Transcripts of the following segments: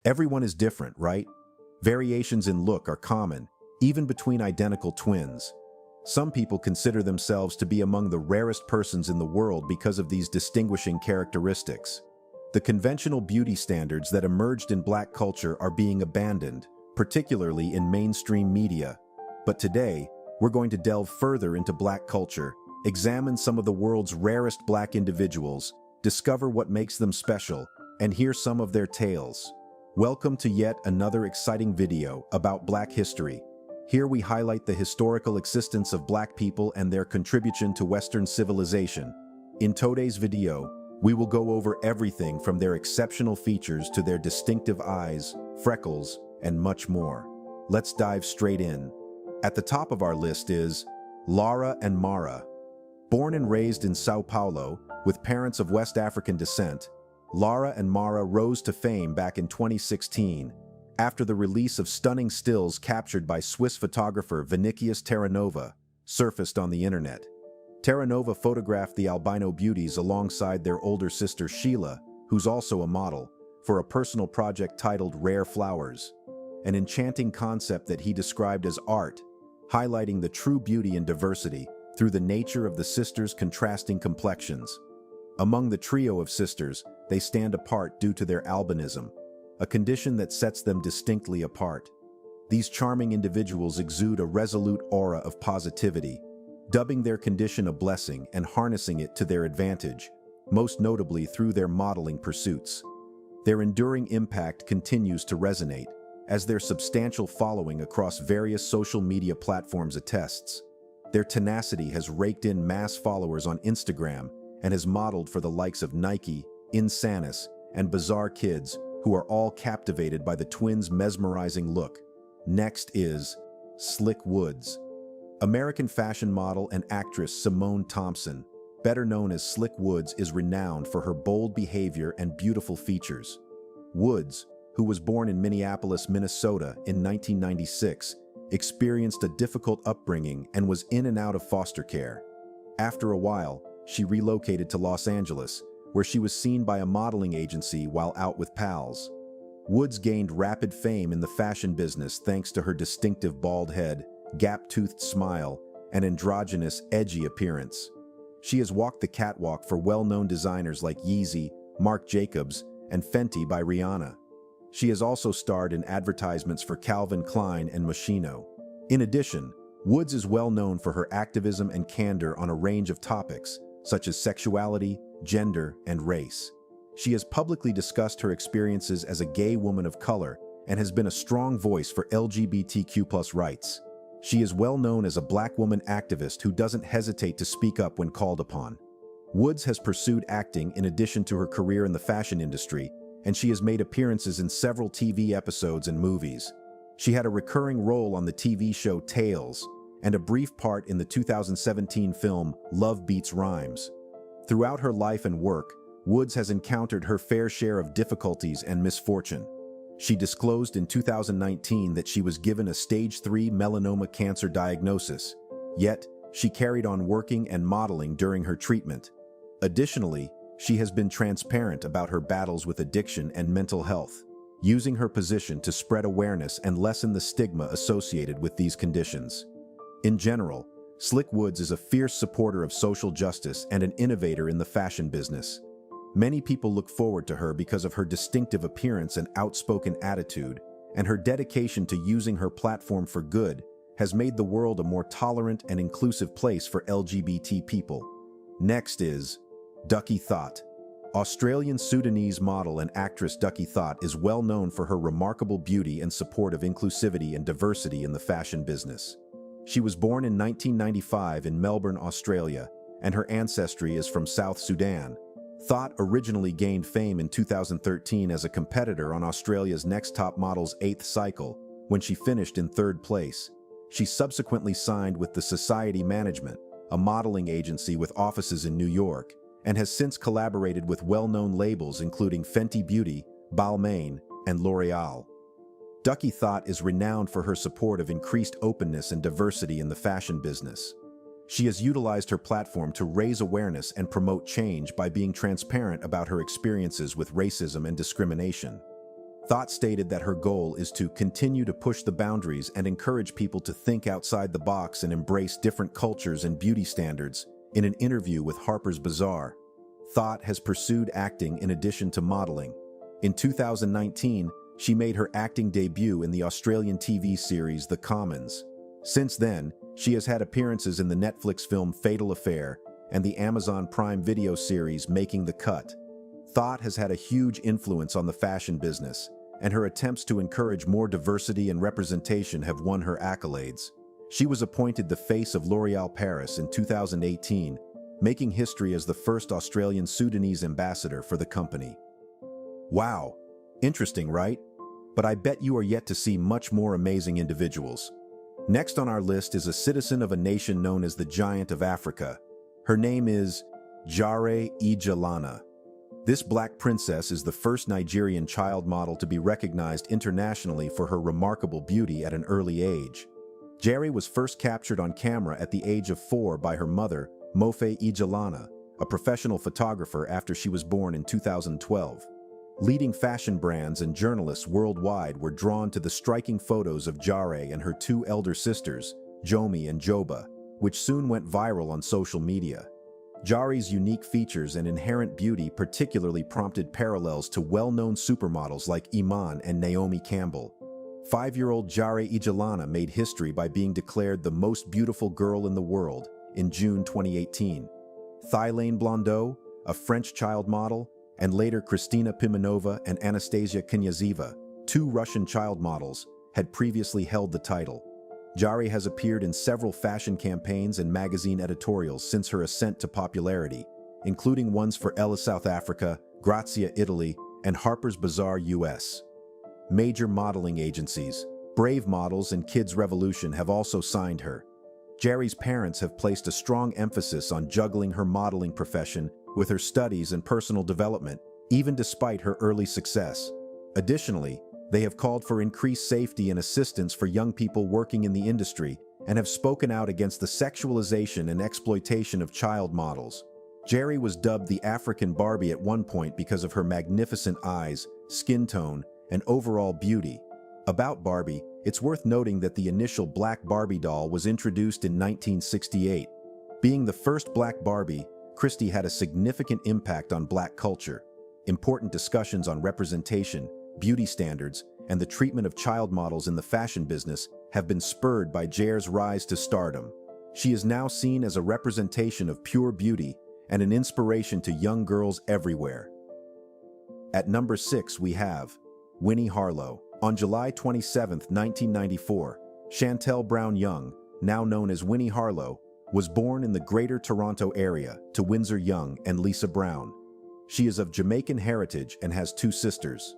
Everyone is different, right? Variations in look are common, even between identical twins. Some people consider themselves to be among the rarest persons in the world because of these distinguishing characteristics. The conventional beauty standards that emerged in Black culture are being abandoned, particularly in mainstream media. But today, we're going to delve further into Black culture, examine some of the world's rarest Black individuals, discover what makes them special, and hear some of their tales. Welcome to yet another exciting video about Black history. Here we highlight the historical existence of Black people and their contribution to Western civilization. In today's video, we will go over everything from their exceptional features to their distinctive eyes, freckles, and much more. Let's dive straight in. At the top of our list is Lara and Mara. Born and raised in Sao Paulo, with parents of West African descent, Lara and Mara rose to fame back in 2016 after the release of stunning stills captured by Swiss photographer Vinicius Terranova surfaced on the internet. Terranova photographed the albino beauties alongside their older sister Sheila, who's also a model, for a personal project titled Rare Flowers, an enchanting concept that he described as art, highlighting the true beauty and diversity through the nature of the sisters' contrasting complexions. Among the trio of sisters, they stand apart due to their albinism, a condition that sets them distinctly apart. These charming individuals exude a resolute aura of positivity, dubbing their condition a blessing and harnessing it to their advantage, most notably through their modeling pursuits. Their enduring impact continues to resonate, as their substantial following across various social media platforms attests. Their tenacity has raked in mass followers on Instagram and has modeled for the likes of Nike, Insanis, and Bizarre Kids, who are all captivated by the twins' mesmerizing look. Next is Slick Woods. American fashion model and actress Simone Thompson, better known as Slick Woods, is renowned for her bold behavior and beautiful features. Woods, who was born in Minneapolis, Minnesota in 1996, experienced a difficult upbringing and was in and out of foster care. After a while, she relocated to Los Angeles, where she was seen by a modeling agency while out with pals. Woods gained rapid fame in the fashion business thanks to her distinctive bald head, gap-toothed smile, and androgynous, edgy appearance. She has walked the catwalk for well-known designers like Yeezy, Marc Jacobs, and Fenty by Rihanna. She has also starred in advertisements for Calvin Klein and Moschino. In addition, Woods is well known for her activism and candor on a range of topics, such as sexuality, gender, and race. She has publicly discussed her experiences as a gay woman of color and has been a strong voice for LGBTQ+ rights. She is well known as a Black woman activist who doesn't hesitate to speak up when called upon. Woods has pursued acting in addition to her career in the fashion industry, and she has made appearances in several TV episodes and movies. She had a recurring role on the TV show Tales, and a brief part in the 2017 film Love Beats Rhymes. Throughout her life and work, Woods has encountered her fair share of difficulties and misfortune. She disclosed in 2019 that she was given a stage 3 melanoma cancer diagnosis, yet she carried on working and modeling during her treatment. Additionally, she has been transparent about her battles with addiction and mental health, using her position to spread awareness and lessen the stigma associated with these conditions. In general, Slick Woods is a fierce supporter of social justice and an innovator in the fashion business. Many people look forward to her because of her distinctive appearance and outspoken attitude, and her dedication to using her platform for good has made the world a more tolerant and inclusive place for LGBT people. Next is Duckie Thought. Australian Sudanese model and actress Duckie Thought is well known for her remarkable beauty and support of inclusivity and diversity in the fashion business. She was born in 1995 in Melbourne, Australia, and her ancestry is from South Sudan. Thought originally gained fame in 2013 as a competitor on Australia's Next Top Model's 8th cycle, when she finished in 3rd place. She subsequently signed with the Society Management, a modeling agency with offices in New York, and has since collaborated with well-known labels including Fenty Beauty, Balmain, and L'Oreal. Duckie Thought is renowned for her support of increased openness and diversity in the fashion business. She has utilized her platform to raise awareness and promote change by being transparent about her experiences with racism and discrimination. Thought stated that her goal is to continue to push the boundaries and encourage people to think outside the box and embrace different cultures and beauty standards. In an interview with Harper's Bazaar, Thought has pursued acting in addition to modeling. In 2019, she made her acting debut in the Australian TV series The Commons. Since then, she has had appearances in the Netflix film Fatal Affair and the Amazon Prime Video series Making the Cut. Thought has had a huge influence on the fashion business, and her attempts to encourage more diversity and representation have won her accolades. She was appointed the face of L'Oréal Paris in 2018, making history as the first Australian Sudanese ambassador for the company. Wow, interesting, right? But I bet you are yet to see much more amazing individuals. Next on our list is a citizen of a nation known as the Giant of Africa. Her name is Jare Ijelana. This black princess is the first Nigerian child model to be recognized internationally for her remarkable beauty at an early age. Jare was first captured on camera at the age of 4 by her mother, Mofe Ijelana, a professional photographer after she was born in 2012. Leading fashion brands and journalists worldwide were drawn to the striking photos of Jare and her 2 elder sisters, Jomi and Joba, which soon went viral on social media. Jare's unique features and inherent beauty particularly prompted parallels to well-known supermodels like Iman and Naomi Campbell. 5-year-old Jare Ijelana made history by being declared the most beautiful girl in the world in June 2018. Thylane Blondeau, a French child model, and later Kristina Pimenova and Anastasia Knyazeva, 2 Russian child models, had previously held the title. Jare has appeared in several fashion campaigns and magazine editorials since her ascent to popularity, including ones for Ella South Africa, Grazia Italy, and Harper's Bazaar US. Major modeling agencies, Brave Models and Kids Revolution have also signed her. Jare's parents have placed a strong emphasis on juggling her modeling profession with her studies and personal development, even despite her early success. Additionally, they have called for increased safety and assistance for young people working in the industry and have spoken out against the sexualization and exploitation of child models. Jare was dubbed the African Barbie at one point because of her magnificent eyes, skin tone, and overall beauty. About Barbie, it's worth noting that the initial black Barbie doll was introduced in 1968. Being the first black Barbie, Christie had a significant impact on black culture. Important discussions on representation, beauty standards, and the treatment of child models in the fashion business have been spurred by Jare's rise to stardom. She is now seen as a representation of pure beauty and an inspiration to young girls everywhere. At number 6, we have Winnie Harlow. On July 27, 1994, Chantel Brown Young, now known as Winnie Harlow, was born in the Greater Toronto Area to Windsor Young and Lisa Brown. She is of Jamaican heritage and has 2 sisters.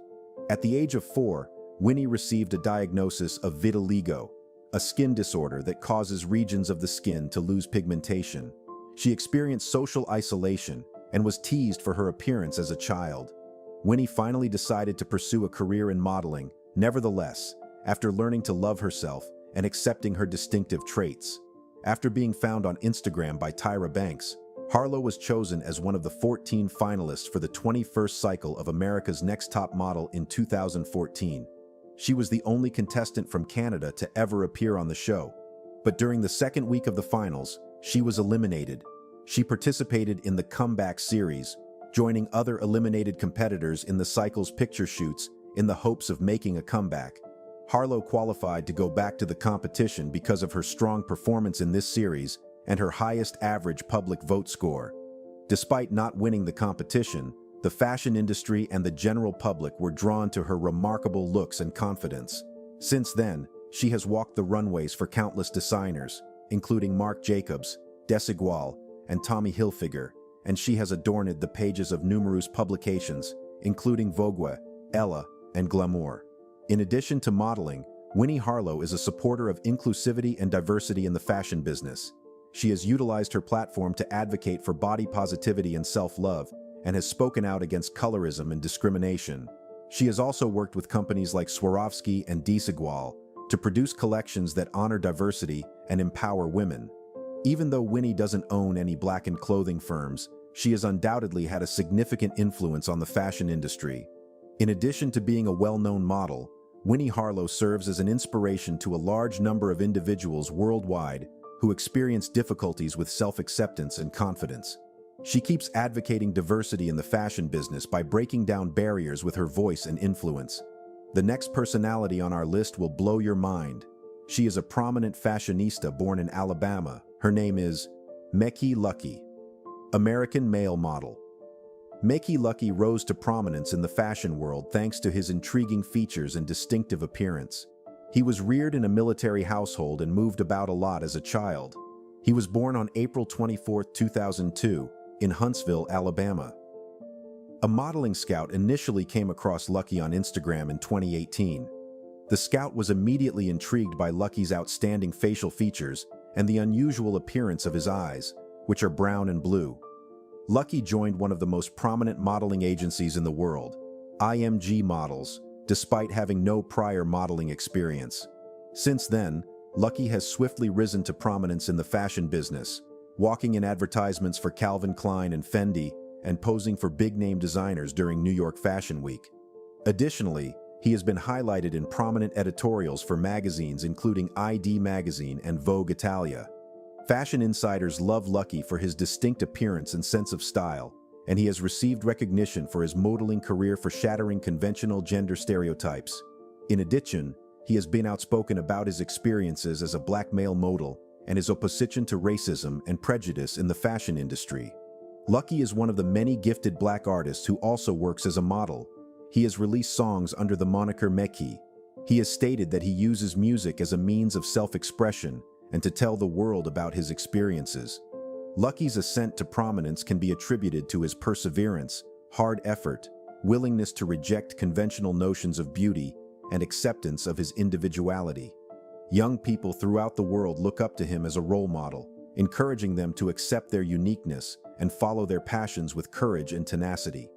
At the age of 4, Winnie received a diagnosis of vitiligo, a skin disorder that causes regions of the skin to lose pigmentation. She experienced social isolation and was teased for her appearance as a child. Winnie finally decided to pursue a career in modeling, nevertheless, after learning to love herself and accepting her distinctive traits. After being found on Instagram by Tyra Banks, Harlow was chosen as one of the 14 finalists for the 21st cycle of America's Next Top Model in 2014. She was the only contestant from Canada to ever appear on the show. But during the second week of the finals, she was eliminated. She participated in the comeback series, joining other eliminated competitors in the cycle's picture shoots in the hopes of making a comeback. Harlow qualified to go back to the competition because of her strong performance in this series and her highest average public vote score. Despite not winning the competition, the fashion industry and the general public were drawn to her remarkable looks and confidence. Since then, she has walked the runways for countless designers, including Marc Jacobs, Desigual, and Tommy Hilfiger, and she has adorned the pages of numerous publications, including Vogue, Ella, and Glamour. In addition to modeling, Winnie Harlow is a supporter of inclusivity and diversity in the fashion business. She has utilized her platform to advocate for body positivity and self-love, and has spoken out against colorism and discrimination. She has also worked with companies like Swarovski and Desigual to produce collections that honor diversity and empower women. Even though Winnie doesn't own any black-and clothing firms, she has undoubtedly had a significant influence on the fashion industry. In addition to being a well-known model, Winnie Harlow serves as an inspiration to a large number of individuals worldwide who experience difficulties with self-acceptance and confidence. She keeps advocating diversity in the fashion business by breaking down barriers with her voice and influence. The next personality on our list will blow your mind. She is a prominent fashionista born in Alabama. Her name is Meki Lucky, American male model. Meki Lucky rose to prominence in the fashion world thanks to his intriguing features and distinctive appearance. He was reared in a military household and moved about a lot as a child. He was born on April 24, 2002, in Huntsville, Alabama. A modeling scout initially came across Lucky on Instagram in 2018. The scout was immediately intrigued by Lucky's outstanding facial features and the unusual appearance of his eyes, which are brown and blue. Lucky joined one of the most prominent modeling agencies in the world, IMG Models, despite having no prior modeling experience. Since then, Lucky has swiftly risen to prominence in the fashion business, walking in advertisements for Calvin Klein and Fendi, and posing for big-name designers during New York Fashion Week. Additionally, he has been highlighted in prominent editorials for magazines including ID Magazine and Vogue Italia. Fashion insiders love Lucky for his distinct appearance and sense of style, and he has received recognition for his modeling career for shattering conventional gender stereotypes. In addition, he has been outspoken about his experiences as a black male model and his opposition to racism and prejudice in the fashion industry. Lucky is one of the many gifted black artists who also works as a model. He has released songs under the moniker Meki. He has stated that he uses music as a means of self-expression and to tell the world about his experiences. Lucky's ascent to prominence can be attributed to his perseverance, hard effort, willingness to reject conventional notions of beauty, and acceptance of his individuality. Young people throughout the world look up to him as a role model, encouraging them to accept their uniqueness and follow their passions with courage and tenacity.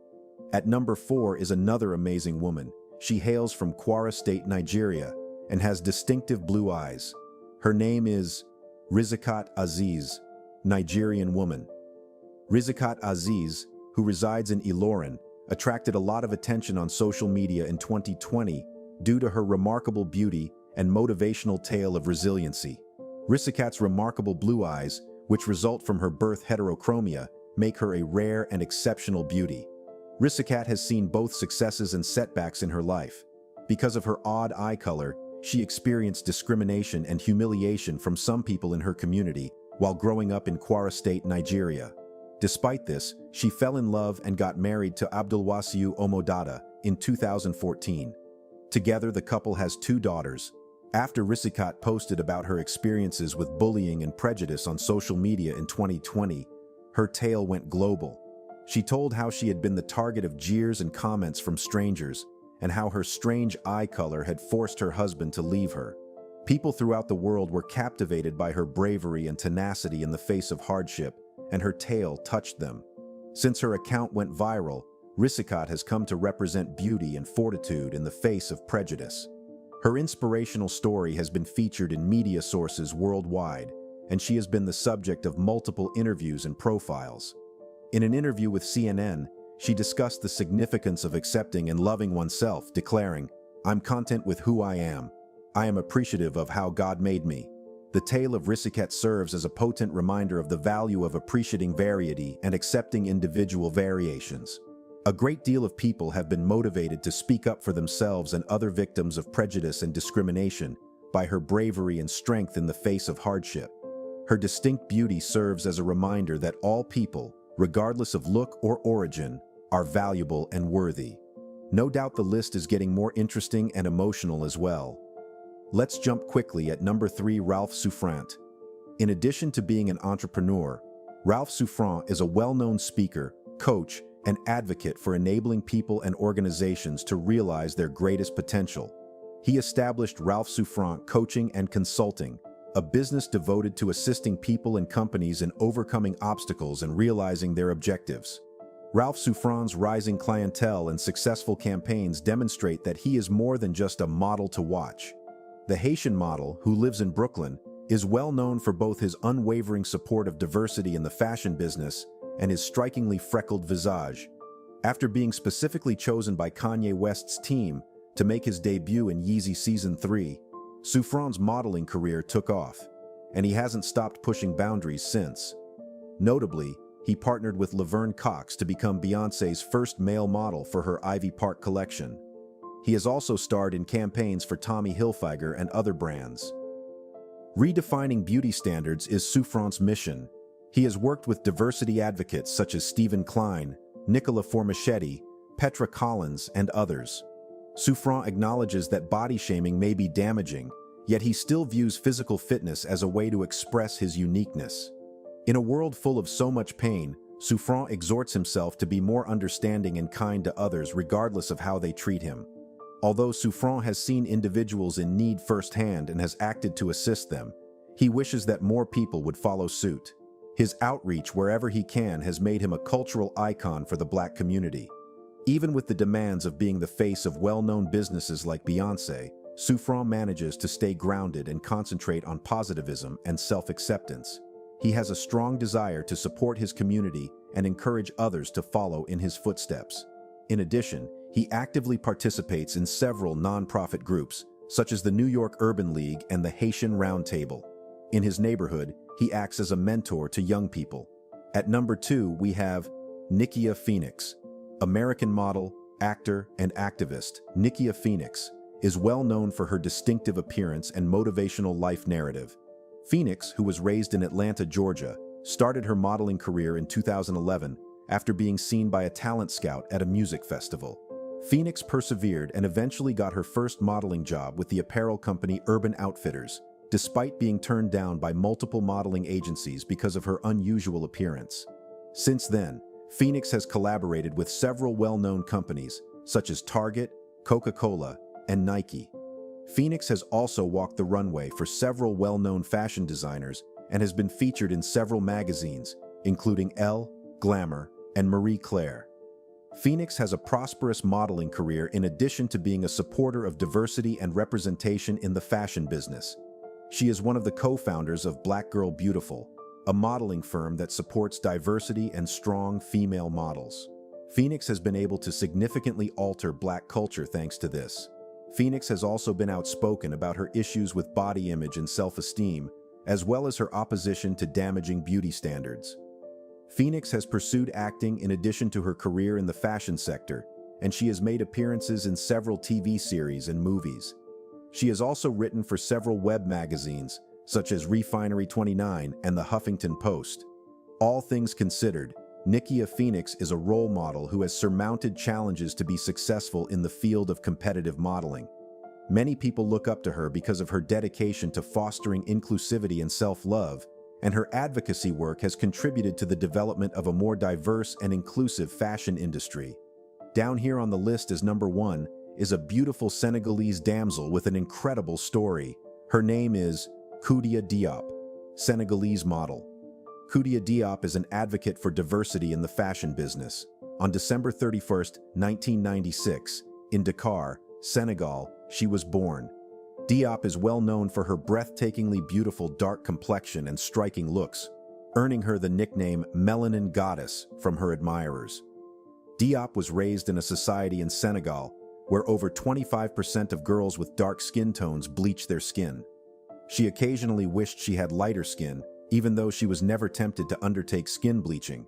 At number 4 is another amazing woman. She hails from Kwara State, Nigeria, and has distinctive blue eyes. Her name is Rizikat Aziz, Nigerian woman. Rizikat Aziz, who resides in Ilorin, attracted a lot of attention on social media in 2020 due to her remarkable beauty and motivational tale of resiliency. Rizikat's remarkable blue eyes, which result from her birth heterochromia, make her a rare and exceptional beauty. Rizikat has seen both successes and setbacks in her life. Because of her odd eye color, she experienced discrimination and humiliation from some people in her community while growing up in Kwara State, Nigeria. Despite this, she fell in love and got married to Abdulwasiu Omodada in 2014. Together, the couple has 2 daughters. After Rizikat posted about her experiences with bullying and prejudice on social media in 2020, her tale went global. She told how she had been the target of jeers and comments from strangers, and how her strange eye color had forced her husband to leave her. People throughout the world were captivated by her bravery and tenacity in the face of hardship, and her tale touched them. Since her account went viral, Rizikat has come to represent beauty and fortitude in the face of prejudice. Her inspirational story has been featured in media sources worldwide, and she has been the subject of multiple interviews and profiles. In an interview with CNN, she discussed the significance of accepting and loving oneself, declaring, "I'm content with who I am. I am appreciative of how God made me." The tale of Rizikat serves as a potent reminder of the value of appreciating variety and accepting individual variations. A great deal of people have been motivated to speak up for themselves and other victims of prejudice and discrimination by her bravery and strength in the face of hardship. Her distinct beauty serves as a reminder that all people, regardless of look or origin, are valuable and worthy. No doubt the list is getting more interesting and emotional as well. Let's jump quickly at number 3, Ralph Souffrant. In addition to being an entrepreneur, Ralph Souffrant is a well-known speaker, coach, and advocate for enabling people and organizations to realize their greatest potential. He established Ralph Souffrant Coaching and Consulting, a business devoted to assisting people and companies in overcoming obstacles and realizing their objectives. Ralph Souffrant's rising clientele and successful campaigns demonstrate that he is more than just a model to watch. The Haitian model, who lives in Brooklyn, is well known for both his unwavering support of diversity in the fashion business and his strikingly freckled visage. After being specifically chosen by Kanye West's team to make his debut in Yeezy Season 3, Souffrant's modeling career took off, and he hasn't stopped pushing boundaries since. Notably, he partnered with Laverne Cox to become Beyoncé's first male model for her Ivy Park collection. He has also starred in campaigns for Tommy Hilfiger and other brands. Redefining beauty standards is Souffrant's mission. He has worked with diversity advocates such as Stephen Klein, Nicola Formichetti, Petra Collins, and others. Souffrant acknowledges that body shaming may be damaging, yet he still views physical fitness as a way to express his uniqueness. In a world full of so much pain, Souffrant exhorts himself to be more understanding and kind to others regardless of how they treat him. Although Souffrant has seen individuals in need firsthand and has acted to assist them, he wishes that more people would follow suit. His outreach wherever he can has made him a cultural icon for the Black community. Even with the demands of being the face of well-known businesses like Beyoncé, Souffrant manages to stay grounded and concentrate on positivism and self-acceptance. He has a strong desire to support his community and encourage others to follow in his footsteps. In addition, he actively participates in several nonprofit groups, such as the New York Urban League and the Haitian Roundtable. In his neighborhood, he acts as a mentor to young people. At number 2, we have Nikia Phoenix. American model, actor, and activist, Nikia Phoenix is well known for her distinctive appearance and motivational life narrative. Phoenix, who was raised in Atlanta, Georgia, started her modeling career in 2011 after being seen by a talent scout at a music festival. Phoenix persevered and eventually got her first modeling job with the apparel company Urban Outfitters, despite being turned down by multiple modeling agencies because of her unusual appearance. Since then, Phoenix has collaborated with several well-known companies, such as Target, Coca-Cola, and Nike. Phoenix has also walked the runway for several well-known fashion designers and has been featured in several magazines, including Elle, Glamour, and Marie Claire. Phoenix has a prosperous modeling career in addition to being a supporter of diversity and representation in the fashion business. She is one of the co-founders of Black Girl Beautiful, a modeling firm that supports diversity and strong female models. Phoenix has been able to significantly alter Black culture thanks to this. Phoenix has also been outspoken about her issues with body image and self-esteem, as well as her opposition to damaging beauty standards. Phoenix has pursued acting in addition to her career in the fashion sector, and she has made appearances in several TV series and movies. She has also written for several web magazines, such as Refinery29 and the Huffington Post. All things considered, Nikia Phoenix is a role model who has surmounted challenges to be successful in the field of competitive modeling. Many people look up to her because of her dedication to fostering inclusivity and self-love, and her advocacy work has contributed to the development of a more diverse and inclusive fashion industry. Down here on the list as number 1 is a beautiful Senegalese damsel with an incredible story. Her name is Koudia Diop, Senegalese model. Koudia Diop is an advocate for diversity in the fashion business. On December 31, 1996, in Dakar, Senegal, she was born. Diop is well known for her breathtakingly beautiful dark complexion and striking looks, earning her the nickname Melanin Goddess from her admirers. Diop was raised in a society in Senegal where over 25% of girls with dark skin tones bleach their skin. She occasionally wished she had lighter skin, even though she was never tempted to undertake skin bleaching.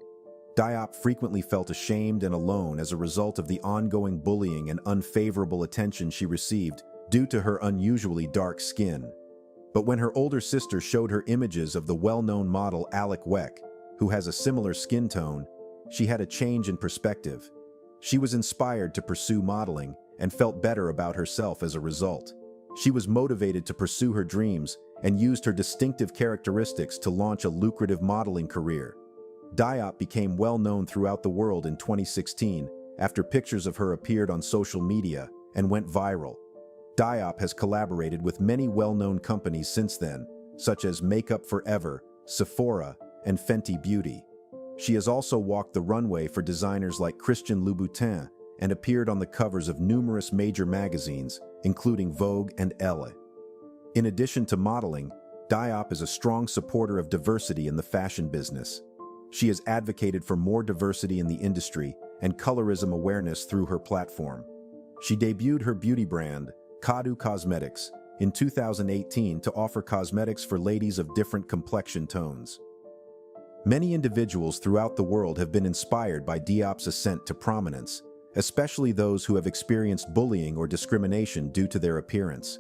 Diop frequently felt ashamed and alone as a result of the ongoing bullying and unfavorable attention she received due to her unusually dark skin. But when her older sister showed her images of the well-known model Alec Weck, who has a similar skin tone, she had a change in perspective. She was inspired to pursue modeling and felt better about herself as a result. She was motivated to pursue her dreams and used her distinctive characteristics to launch a lucrative modeling career. Diop became well known throughout the world in 2016 after pictures of her appeared on social media and went viral. Diop has collaborated with many well-known companies since then, such as Makeup Forever, Sephora, and Fenty Beauty. She has also walked the runway for designers like Christian Louboutin and appeared on the covers of numerous major magazines, including Vogue and Elle. In addition to modeling, Diop is a strong supporter of diversity in the fashion business. She has advocated for more diversity in the industry and colorism awareness through her platform. She debuted her beauty brand, Kadu Cosmetics, in 2018 to offer cosmetics for ladies of different complexion tones. Many individuals throughout the world have been inspired by Diop's ascent to prominence, especially those who have experienced bullying or discrimination due to their appearance.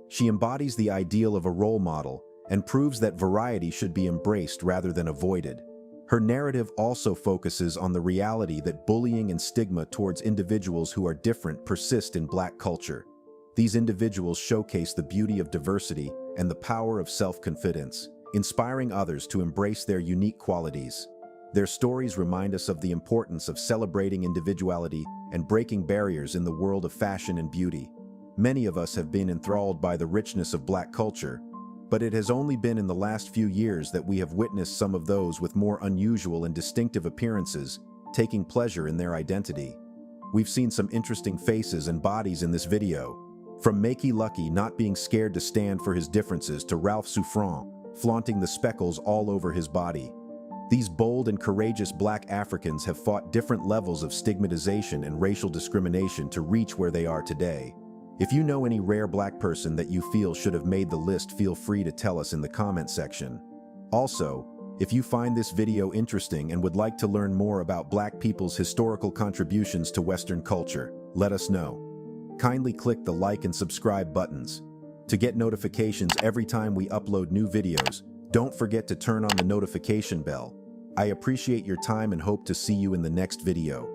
She embodies the ideal of a role model and proves that variety should be embraced rather than avoided. Her narrative also focuses on the reality that bullying and stigma towards individuals who are different persist in Black culture. These individuals showcase the beauty of diversity and the power of self-confidence, inspiring others to embrace their unique qualities. Their stories remind us of the importance of celebrating individuality and breaking barriers in the world of fashion and beauty. Many of us have been enthralled by the richness of Black culture, but it has only been in the last few years that we have witnessed some of those with more unusual and distinctive appearances taking pleasure in their identity. We've seen some interesting faces and bodies in this video, from Makey Lucky not being scared to stand for his differences to Ralph Souffrant flaunting the speckles all over his body. These bold and courageous Black Africans have fought different levels of stigmatization and racial discrimination to reach where they are today. If you know any rare Black person that you feel should have made the list, feel free to tell us in the comment section. Also, if you find this video interesting and would like to learn more about Black people's historical contributions to Western culture, let us know. Kindly click the like and subscribe buttons to get notifications every time we upload new videos. Don't forget to turn on the notification bell. I appreciate your time and hope to see you in the next video.